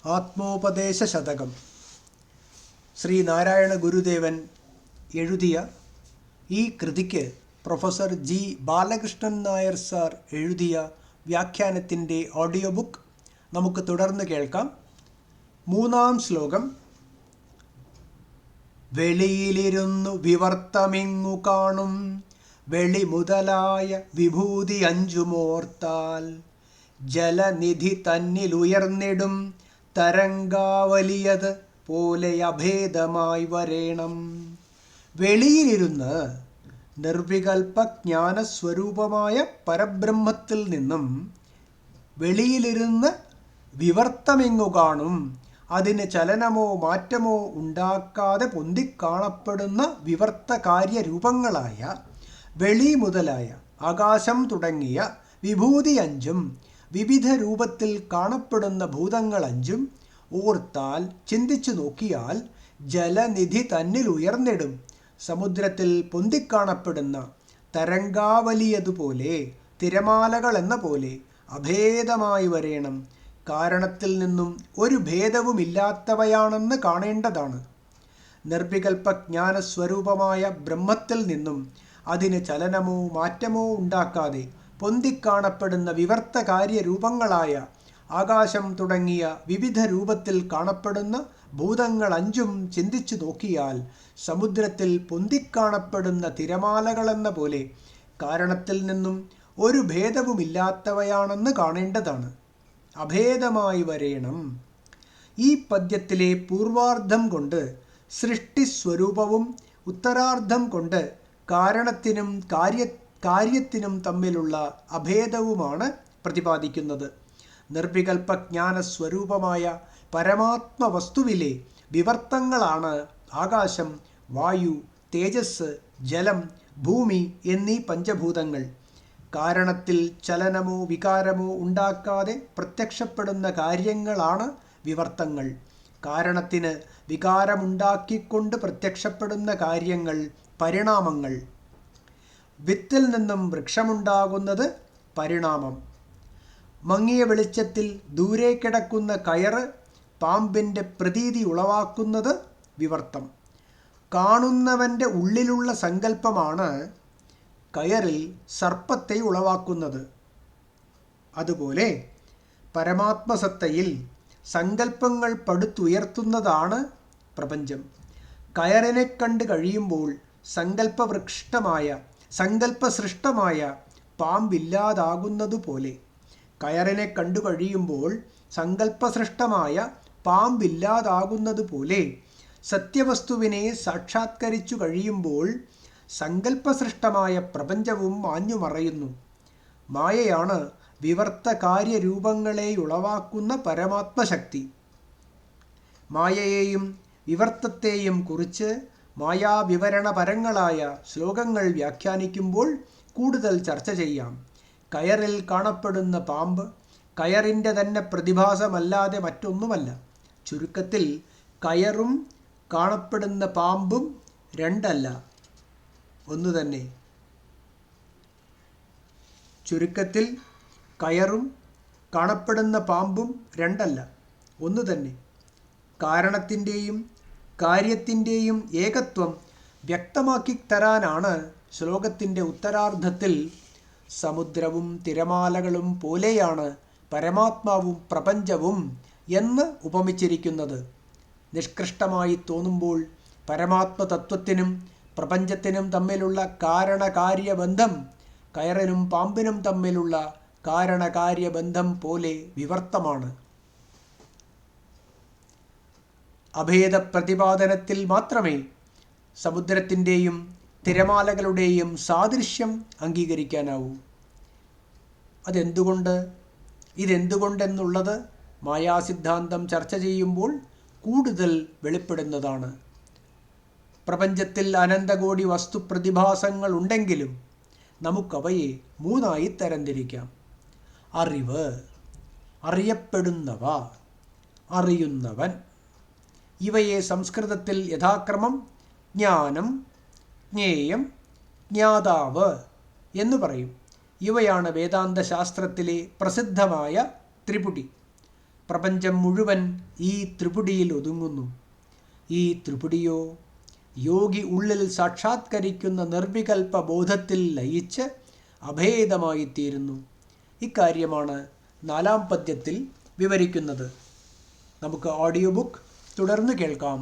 ആത്മോപദേശശതകം ശ്രീനാരായണ ഗുരുദേവൻ എഴുതിയ ഈ കൃതിക്ക് professor G Balakrishnan Nair sir എഴുതിയ വ്യാഖ്യാനത്തിൻ്റെ ഓഡിയോ ബുക്ക് നമുക്ക് തുടർന്ന് കേൾക്കാം. 3-ാം ശ്ലോകം. വെളിയിലിരുന്നു വിവർത്തമിങ്ങു കാണും വെളി മുതലായ വിഭൂതി അഞ്ചുമോർത്താൽ ജലനിധി തന്നിലുയർന്നിടും തരംഗാവലിയത് പോലെ അഭേദമായി വരേണം. വെളിയിലിരുന്ന് നിർവികൽപ്പ ജ്ഞാനസ്വരൂപമായ പരബ്രഹ്മത്തിൽ നിന്നും വെളിയിലിരുന്ന് വിവർത്തമിങ്ങു കാണും, അതിന് ചലനമോ മാറ്റമോ ഉണ്ടാക്കാതെ പൊന്തിക്കാണപ്പെടുന്ന വിവർത്ത കാര്യരൂപങ്ങളായ വെളി മുതലായ ആകാശം തുടങ്ങിയ വിഭൂതി അഞ്ചും വിവിധ രൂപത്തിൽ കാണപ്പെടുന്ന ഭൂതങ്ങൾ അഞ്ചും ഓർത്താൽ, ചിന്തിച്ചു നോക്കിയാൽ ജലനിധി തന്നിൽ ഉയർന്നിടും സമുദ്രത്തിൽ പൊന്തിക്കാണപ്പെടുന്ന തരംഗാവലിയതുപോലെ തിരമാലകൾ എന്ന പോലെ അഭേദമായി വരേണം. കാരണത്തിൽ നിന്നും ഒരു ഭേദവുമില്ലാത്തവയാണെന്ന് കാണേണ്ടതാണ്. നിർവികൽപ്പ ജ്ഞാനസ്വരൂപമായ ബ്രഹ്മത്തിൽ നിന്നും അതിന് ചലനമോ മാറ്റമോ ഉണ്ടാക്കാതെ പൊന്തിക്കാണപ്പെടുന്ന വിവർത്ത കാര്യരൂപങ്ങളായ ആകാശം തുടങ്ങിയ വിവിധ രൂപത്തിൽ കാണപ്പെടുന്ന ഭൂതങ്ങൾ അഞ്ചും ചിന്തിച്ചു നോക്കിയാൽ സമുദ്രത്തിൽ പൊന്തിക്കാണപ്പെടുന്ന തിരമാലകളെന്ന പോലെ കാരണത്തിൽ നിന്നും ഒരു ഭേദവുമില്ലാത്തവയാണെന്ന് കാണേണ്ടതാണ്. അഭേദമായി വരേണം. ഈ പദ്യത്തിലെ പൂർവാർദ്ധം കൊണ്ട് സൃഷ്ടിസ്വരൂപവും ഉത്തരാർദ്ധം കൊണ്ട് കാരണത്തിനും കാര്യത്തിനും തമ്മിലുള്ള അഭേദവുമാണ് പ്രതിപാദിക്കുന്നത്. നിർവികൽപ്പ ജ്ഞാനസ്വരൂപമായ പരമാത്മവസ്തുവിലെ വിവർത്തങ്ങളാണ് ആകാശം, വായു, തേജസ്, ജലം, ഭൂമി എന്നീ പഞ്ചഭൂതങ്ങൾ. കാരണത്തിൽ ചലനമോ വികാരമോ ഉണ്ടാക്കാതെ പ്രത്യക്ഷപ്പെടുന്ന കാര്യങ്ങളാണ് വിവർത്തങ്ങൾ. കാരണത്തിന് വികാരമുണ്ടാക്കിക്കൊണ്ട് പ്രത്യക്ഷപ്പെടുന്ന കാര്യങ്ങൾ പരിണാമങ്ങൾ. വിത്തിൽ നിന്നും വൃക്ഷമുണ്ടാകുന്നത് പരിണാമം. മങ്ങിയ വെളിച്ചത്തിൽ ദൂരെ കിടക്കുന്ന കയറ് പാമ്പിൻ്റെ പ്രതീതി ഉളവാക്കുന്നത് വിവർത്തം. കാണുന്നവൻ്റെ ഉള്ളിലുള്ള സങ്കല്പമാണ് കയറിൽ സർപ്പത്തെ ഉളവാക്കുന്നത്. അതുപോലെ പരമാത്മസത്തയിൽ സങ്കല്പങ്ങൾ പടുത്തുയർത്തുന്നതാണ് പ്രപഞ്ചം. കയറിനെ കണ്ട് കഴിയുമ്പോൾ സങ്കല്പസൃഷ്ടമായ പാമ്പില്ലാതാകുന്നതുപോലെ, കയറിനെ കണ്ടു കഴിയുമ്പോൾ സങ്കല്പസൃഷ്ടമായ പാമ്പില്ലാതാകുന്നതുപോലെ സത്യവസ്തുവിനെ സാക്ഷാത്കരിച്ചു കഴിയുമ്പോൾ സങ്കല്പസൃഷ്ടമായ പ്രപഞ്ചവും മാഞ്ഞുമറയുന്നു. മായയാണ് വിവർത്ത കാര്യരൂപങ്ങളെ ഉളവാക്കുന്ന പരമാത്മശക്തി. മായയെയും വിവർത്തത്തെയും കുറിച്ച് മായാവിവരണപരങ്ങളായ ശ്ലോകങ്ങൾ വ്യാഖ്യാനിക്കുമ്പോൾ കൂടുതൽ ചർച്ച ചെയ്യാം. കയറിൽ കാണപ്പെടുന്ന പാമ്പ് കയറിൻ്റെ തന്നെ പ്രതിഭാസമല്ലാതെ മറ്റൊന്നുമല്ല. ചുരുക്കത്തിൽ കയറും കാണപ്പെടുന്ന പാമ്പും രണ്ടല്ല, ഒന്ന് തന്നെ. ചുരുക്കത്തിൽ കയറും കാണപ്പെടുന്ന പാമ്പും രണ്ടല്ല, ഒന്ന് തന്നെ. കാരണത്തിൻ്റെയും കാര്യത്തിൻ്റെയും ഏകത്വം വ്യക്തമാക്കി തരാനാണ് ശ്ലോകത്തിൻ്റെ ഉത്തരാർദ്ധത്തിൽ സമുദ്രവും തിരമാലകളും പോലെയാണ് പരമാത്മാവും പ്രപഞ്ചവും എന്ന് ഉപമിച്ചിരിക്കുന്നത്. നിഷ്കൃഷ്ടമായി തോന്നുമ്പോൾ പരമാത്മതത്വത്തിനും പ്രപഞ്ചത്തിനും തമ്മിലുള്ള കാരണകാര്യബന്ധം കയറിനും പാമ്പിനും തമ്മിലുള്ള കാരണകാര്യബന്ധം പോലെ വിവർത്തമാണ്. അഭേദ പ്രതിപാദനത്തിൽ മാത്രമേ സമുദ്രത്തിൻ്റെയും തിരമാലകളുടെയും സാദൃശ്യം അംഗീകരിക്കാനാവൂ. ഇതെന്തുകൊണ്ടെന്നുള്ളത് മായാസിദ്ധാന്തം ചർച്ച ചെയ്യുമ്പോൾ കൂടുതൽ വെളിപ്പെടുന്നതാണ്. പ്രപഞ്ചത്തിൽ അനന്തകോടി വസ്തുപ്രതിഭാസങ്ങൾ ഉണ്ടെങ്കിലും നമുക്കവയെ 3ആയി തരംതിരിക്കാം. അറിവ്, അറിയപ്പെടുന്നവ, അറിയുന്നവൻ. ഇവയെ സംസ്കൃതത്തിൽ യഥാക്രമം ജ്ഞാനം, ജ്ഞേയം, ജ്ഞാതാവ് എന്ന് പറയും. ഇവയാണ് വേദാന്ത ശാസ്ത്രത്തിലെ പ്രസിദ്ധമായ ത്രിപുടി. പ്രപഞ്ചം മുഴുവൻ ഈ ത്രിപുടിയിൽ ഒതുങ്ങുന്നു. ഈ ത്രിപുടിയോ യോഗി ഉള്ളിൽ സാക്ഷാത്കരിക്കുന്ന നിർവികൽപ്പ ബോധത്തിൽ ലയിച്ച് അഭേദമായിത്തീരുന്നു. ഇക്കാര്യമാണ് 4-ാം പദ്യത്തിൽ വിവരിക്കുന്നത്. നമുക്ക് ഓഡിയോ ബുക്ക് തുടർന്ന് കേൾക്കാം.